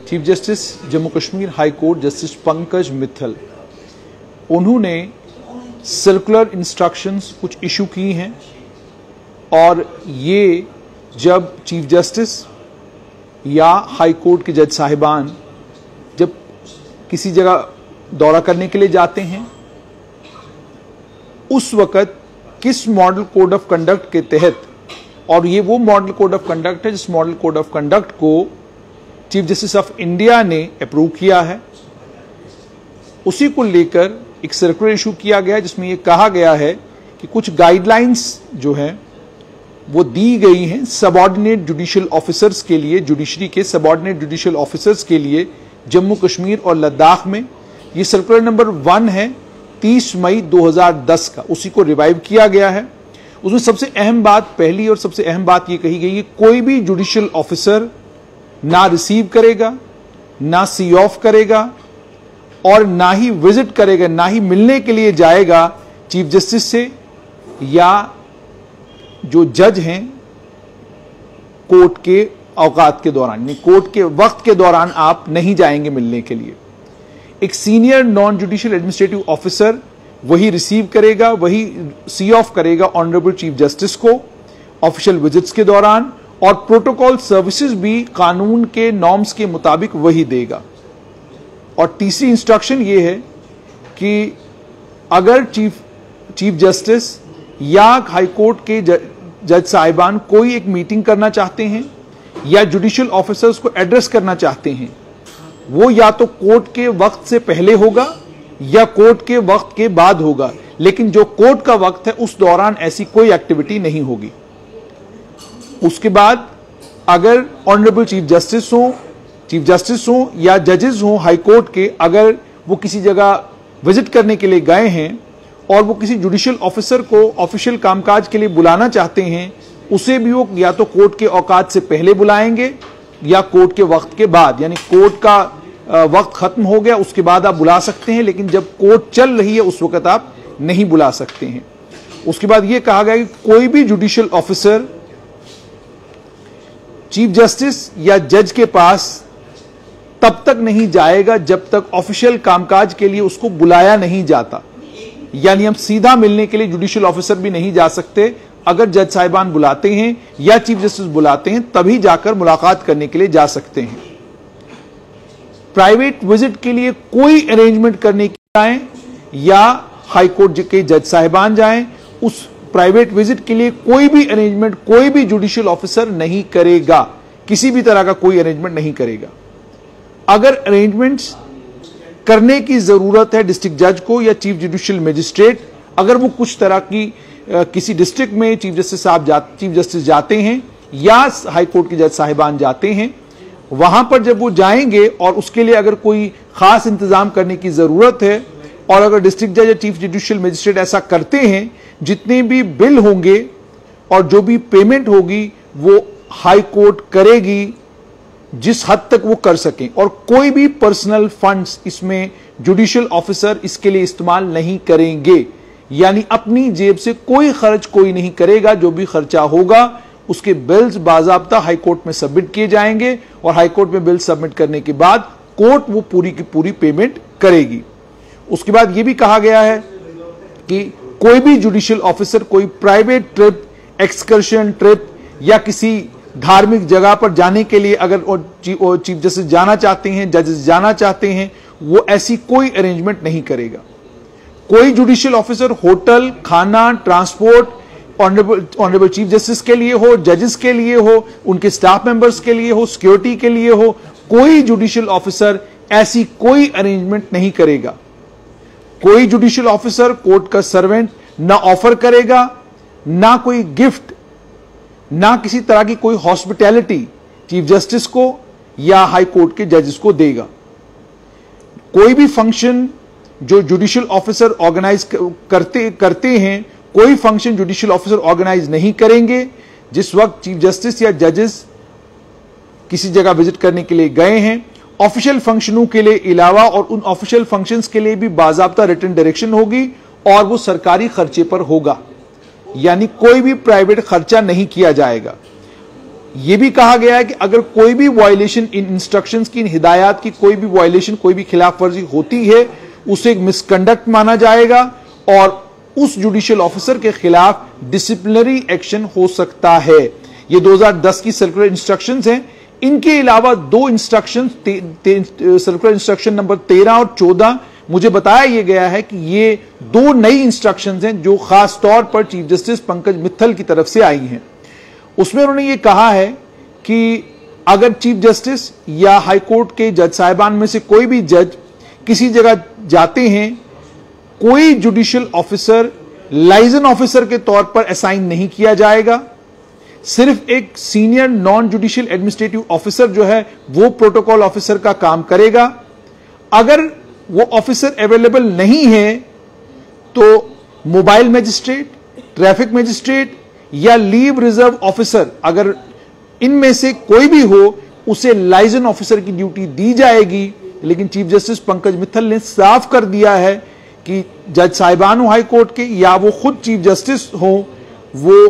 Chief justice Jammu Kashmir high court justice Pankaj Mittal, उन्होंने circular instructions कुछ issue की हैं और ये जब चीफ जस्टिस या हाई कोर्ट के जज साहिबान जब किसी जगह दौरा करने के लिए जाते हैं, उस वक्त किस मॉडल कोड ऑफ कंडक्ट के तहत, और ये वो मॉडल कोड ऑफ कंडक्ट है जिस मॉडल कोड ऑफ कंडक्ट को चीफ जस्टिस ऑफ इंडिया ने अप्रूव किया है, उसी को लेकर एक सर्कुलर इशू किया गया जिसमें यह कहा गया है कि कुछ गाइडलाइंस जो हैं वो दी गई हैं सबऑर्डिनेट जुडिशियल ऑफिसर्स के लिए, जुडिशरी के सबऑर्डिनेट जुडिशियल ऑफिसर्स के लिए जम्मू कश्मीर और लद्दाख में। ये सर्कुलर नंबर 1 है 30 मई 2010 का, उसी को रिवाइव किया गया है। उसमें सबसे अहम बात, पहली और सबसे अहम बात ये कही गई है, कोई भी जुडिशियल ऑफिसर ना रिसीव करेगा, ना सी ऑफ करेगा और ना ही विजिट करेगा, ना ही मिलने के लिए जाएगा चीफ जस्टिस से या जो जज हैं कोर्ट के औकात के दौरान, यानी कोर्ट के वक्त के दौरान आप नहीं जाएंगे मिलने के लिए। एक senior non judicial administrative officer वही रिसीव करेगा, वही सी ऑफ करेगा ऑनरेबल चीफ जस्टिस को ऑफिशियल विजिट्स के दौरान, और प्रोटोकॉल सर्विसेज भी कानून के नॉर्म्स के मुताबिक वही देगा। और तीसरी इंस्ट्रक्शन ये है कि अगर चीफ जस्टिस या हाई कोर्ट के जज साहिबान कोई एक मीटिंग करना चाहते हैं या जुडिशियल ऑफिसर्स को एड्रेस करना चाहते हैं, वो या तो कोर्ट के वक्त से पहले होगा या कोर्ट के वक्त के बाद होगा, लेकिन जो कोर्ट का वक्त है उस दौरान ऐसी कोई एक्टिविटी नहीं होगी। उसके बाद अगर ऑनरेबल चीफ जस्टिस हो या जजेस हो हाई कोर्ट के, अगर वो किसी जगह विजिट करने के लिए गए हैं और वो किसी जुडिशियल ऑफिसर को ऑफिशियल कामकाज के लिए बुलाना चाहते हैं, उसे भी वो या तो कोर्ट के औकात से पहले बुलाएंगे या कोर्ट के वक्त के बाद, यानी कोर्ट का वक्त खत्म हो गया उसके बाद आप बुला सकते हैं, लेकिन जब कोर्ट चल रही है उस वक्त आप नहीं बुला सकते हैं। उसके बाद यह कहा गया कि कोई भी जुडिशियल ऑफिसर चीफ जस्टिस या जज के पास तब तक नहीं जाएगा जब तक ऑफिशियल कामकाज के लिए उसको बुलाया नहीं जाता। यानी हम सीधा मिलने के लिए जुडिशियल ऑफिसर भी नहीं जा सकते, अगर जज साहिबान बुलाते हैं या चीफ जस्टिस बुलाते हैं तभी जाकर मुलाकात करने के लिए जा सकते हैं। प्राइवेट विजिट के लिए कोई अरेंजमेंट करने की जाए या हाई कोर्ट के जज साहिबान जाएं, उस प्राइवेट विजिट के लिए कोई भी अरेंजमेंट कोई भी जुडिशियल ऑफिसर नहीं करेगा, किसी भी तरह का कोई अरेंजमेंट नहीं करेगा। अगर अरेंजमेंट्स करने की जरूरत है डिस्ट्रिक्ट जज को या चीफ जुडिशियल मजिस्ट्रेट, अगर वो कुछ तरह की किसी डिस्ट्रिक्ट में चीफ जस्टिस जाते हैं या हाई कोर्ट के जज साहिबान जाते हैं, वहां पर जब वो जाएंगे और उसके लिए अगर कोई खास इंतजाम करने की जरूरत है, और अगर डिस्ट्रिक्ट जज या चीफ जुडिशियल मजिस्ट्रेट ऐसा करते हैं, जितने भी बिल होंगे और जो भी पेमेंट होगी वो हाई कोर्ट करेगी जिस हद तक वो कर सकें, और कोई भी पर्सनल फंड्स इसमें जुडिशियल ऑफिसर इसके लिए इस्तेमाल नहीं करेंगे। यानी अपनी जेब से कोई खर्च कोई नहीं करेगा, जो भी खर्चा होगा उसके बिल्स बाज़ाब्ता हाई कोर्ट में सबमिट किए जाएंगे और हाई कोर्ट में बिल सबमिट करने के बाद कोर्ट वो पूरी की पूरी पेमेंट करेगी। उसके बाद यह भी कहा गया है कि कोई भी जुडिशियल ऑफिसर कोई प्राइवेट ट्रिप, एक्सकर्शन ट्रिप या किसी धार्मिक जगह पर जाने के लिए अगर चीफ जस्टिस जाना चाहते हैं, जजेस जाना चाहते हैं, वो ऐसी कोई अरेंजमेंट नहीं करेगा। कोई जुडिशियल ऑफिसर होटल, खाना, ट्रांसपोर्ट ऑनरेबल चीफ जस्टिस के लिए हो, जजेस के लिए हो, उनके स्टाफ मेंबर्स के लिए हो, सिक्योरिटी के लिए हो, कोई जुडिशियल ऑफिसर ऐसी कोई अरेंजमेंट नहीं करेगा। कोई जुडिशियल ऑफिसर कोर्ट का सर्वेंट ना ऑफर करेगा, ना कोई गिफ्ट, ना किसी तरह की कोई हॉस्पिटैलिटी चीफ जस्टिस को या हाई कोर्ट के जजेस को देगा। कोई भी फंक्शन जो जुडिशियल ऑफिसर ऑर्गेनाइज करते हैं, कोई फंक्शन जुडिशियल ऑफिसर ऑर्गेनाइज नहीं करेंगे। जिस वक्त चीफ जस्टिस या जजेस किसी जगह विजिट करने के लिए गए हैं, ऑफिशियल फंक्शनों के लिए अलावा और उन ऑफिशियल फंक्शंस के लिए भी बाज़ाब्ता रिटन डायरेक्शन होगी और वो सरकारी खर्चे पर होगा, यानी कोई भी प्राइवेट खर्चा नहीं किया जाएगा। यह भी कहा गया है कि अगर कोई भी वायलेशन इन इंस्ट्रक्शंस की, इन हिदायत की कोई भी वायलेशन, कोई भी खिलाफ वर्जी होती है, उसे एक मिसकंडक्ट माना जाएगा और उस जुडिशियल ऑफिसर के खिलाफ डिसिप्लिनरी एक्शन हो सकता है। ये 2010 की सर्कुलर इंस्ट्रक्शंस हैं। इनके अलावा दो इंस्ट्रक्शंस, सर्कुलर इंस्ट्रक्शन नंबर 13 और 14, मुझे बताया यह गया है कि ये दो नई इंस्ट्रक्शंस हैं जो खास तौर पर चीफ जस्टिस पंकज मित्तल की तरफ से आई हैं। उसमें उन्होंने ये कहा है कि अगर चीफ जस्टिस या हाई कोर्ट के जज साहिबान में से कोई भी जज किसी जगह जाते हैं, कोई जुडिशियल ऑफिसर लाइजन ऑफिसर के तौर पर असाइन नहीं किया जाएगा। सिर्फ एक senior non judicial administrative officer जो है वो प्रोटोकॉल ऑफिसर का काम करेगा। अगर वो ऑफिसर अवेलेबल नहीं है तो मोबाइल मजिस्ट्रेट, ट्रैफिक मजिस्ट्रेट या लीव रिजर्व ऑफिसर, अगर इनमें से कोई भी हो, उसे लाइजन ऑफिसर की ड्यूटी दी जाएगी। लेकिन चीफ जस्टिस पंकज मित्तल ने साफ कर दिया है कि जज साहिबान हो हाई कोर्ट के या वो खुद चीफ जस्टिस हो, वो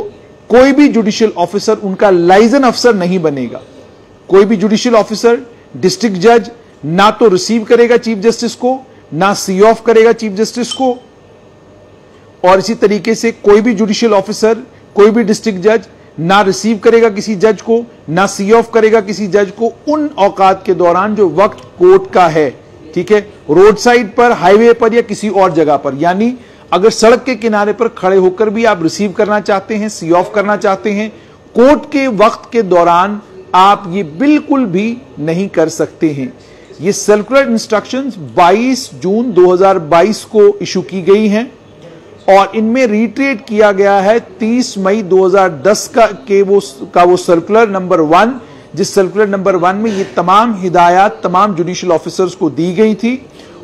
कोई भी जुडिशियल ऑफिसर उनका लाइजन अफसर नहीं बनेगा। कोई भी जुडिशियल ऑफिसर, डिस्ट्रिक्ट जज ना तो रिसीव करेगा चीफ जस्टिस को, ना सी ऑफ करेगा चीफ जस्टिस को, और इसी तरीके से कोई भी जुडिशियल ऑफिसर, कोई भी डिस्ट्रिक्ट जज ना रिसीव करेगा किसी जज को, ना सी ऑफ करेगा किसी जज को उन औकात के दौरान जो वक्त कोर्ट का है। ठीक है, रोड साइड पर, हाईवे पर या किसी और जगह पर, यानी अगर सड़क के किनारे पर खड़े होकर भी आप रिसीव करना चाहते हैं, सी ऑफ करना चाहते हैं, कोर्ट के वक्त के दौरान आप ये बिल्कुल भी नहीं कर सकते हैं। ये सर्कुलर इंस्ट्रक्शंस 22 जून 2022 को इशू की गई हैं और इनमें रिट्रेट किया गया है 30 मई 2010 का वो सर्कुलर नंबर 1, जिस सर्कुलर नंबर 1 में ये तमाम हिदायत तमाम जुडिशियल ऑफिसर्स को दी गई थी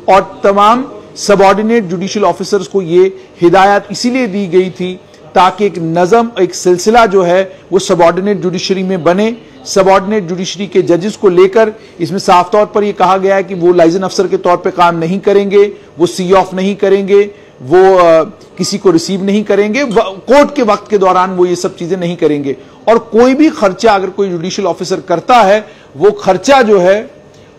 और तमाम सबऑर्डिनेट जुडिशियल ऑफिसर्स को ये हिदायत इसीलिए दी गई थी ताकि एक नज़म, एक सिलसिला जो है वो सबऑर्डिनेट जुडिशरी में बने। सबऑर्डिनेट जुडिशरी के जजेस को लेकर इसमें साफ तौर पर यह कहा गया है कि वो लाइजन अफसर के तौर पे काम नहीं करेंगे, वो सी ऑफ नहीं करेंगे, वो किसी को रिसीव नहीं करेंगे, कोर्ट के वक्त के दौरान वो ये सब चीजें नहीं करेंगे। और कोई भी खर्चा अगर कोई जुडिशियल ऑफिसर करता है, वो खर्चा जो है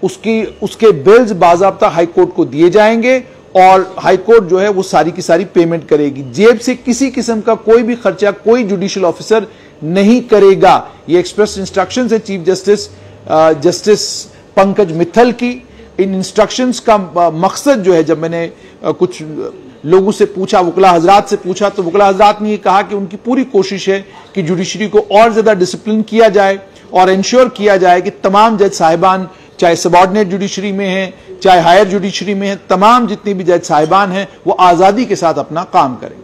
उसके बिल्स बाज़ाब्ता हाई कोर्ट को दिए जाएंगे और हाई कोर्ट जो है वो सारी की सारी पेमेंट करेगी। जेब से किसी किस्म का कोई भी खर्चा कोई जुडिशियल ऑफिसर नहीं करेगा। ये एक्सप्रेस इंस्ट्रक्शंस है चीफ जस्टिस पंकज मित्तल की। इन इंस्ट्रक्शंस का मकसद जो है, जब मैंने कुछ लोगों से पूछा, वकला हजरात से पूछा, तो वकला हजरात ने ये कहा कि उनकी पूरी कोशिश है कि जुडिशरी को और ज्यादा डिसिप्लिन किया जाए और इंश्योर किया जाए कि तमाम जज साहिबान, चाहे सबऑर्डिनेट जुडिशरी में हैं, चाहे हायर जुडिशरी में हैं, तमाम जितने भी जज साहिबान हैं वो आजादी के साथ अपना काम करें।